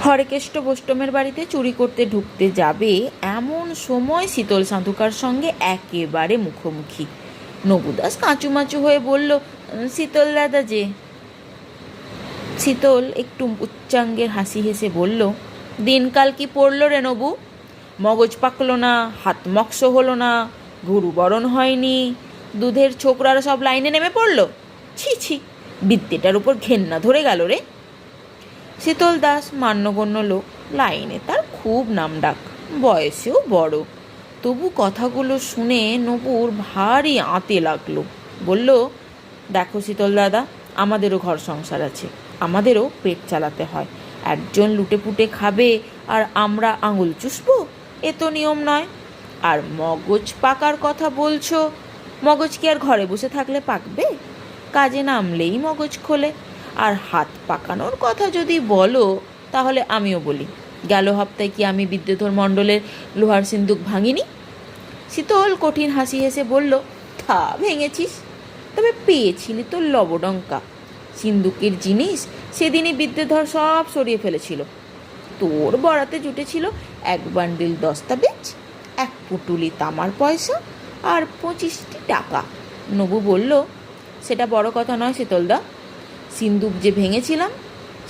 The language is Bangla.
হরেকেষ্ট বোষ্টমের বাড়িতে চুরি করতে ঢুকতে যাবে এমন সময় শীতল সাধুকার সঙ্গে একেবারে মুখোমুখি। নবুদাস কাঁচুমাচু হয়ে বলল, শীতল দাদা যে। শীতল একটু উচ্চাঙ্গের হাসি হেসে বলল, দিনকাল কি পড়ল রে নবু? মগজ পাকলো না, হাত মক্স হলো না, গুরুবরণ হয়নি, দুধের ছোকরারা সব লাইনে নেমে পড়ল। ছি ছি, বিদ্যেটার উপর ঘেন্না ধরে গেল রে। শীতল দাস মান্যগণ্য লোক, লাইনে তার খুব নামডাক, বয়সেও বড়। তবু কথাগুলো শুনে নবুর ভারী আঁতে লাগলো। বলল, দেখো শীতল দাদা, আমাদেরও ঘর সংসার আছে, আমাদেরও পেট চালাতে হয়। একজন লুটেপুটে খাবে আর আমরা আঙুল চুষবো, এ তো নিয়ম নয়। আর মগজ পাকার কথা বলছো, মগজ কি আর ঘরে বসে থাকলে পাকবে? কাজে নামলেই মগজ খোলে। আর হাত পাকানোর কথা যদি বলো, তাহলে আমিও বলি, গেল হপ্তায় কি আমি বিদ্যাধর মণ্ডলের লোহার সিন্দুক ভাঙিনি? শীতল কঠিন হাসি হেসে বলল, তা ভেঙেছিস, তবে পেয়েছিলি তো লবডঙ্কা। সিন্দুকের জিনিস সেদিনই বিদ্যাধর সব সরিয়ে ফেলেছিল। তোর বরাতে জুটেছিল 1 বান্ডিল দস্তাবেজ, 1 পুটুলি তামার পয়সা আর 25টি টাকা। নবু বলল, সেটা বড় কথা নয় শীতলদা, সিন্দুক যে ভেঙেছিলাম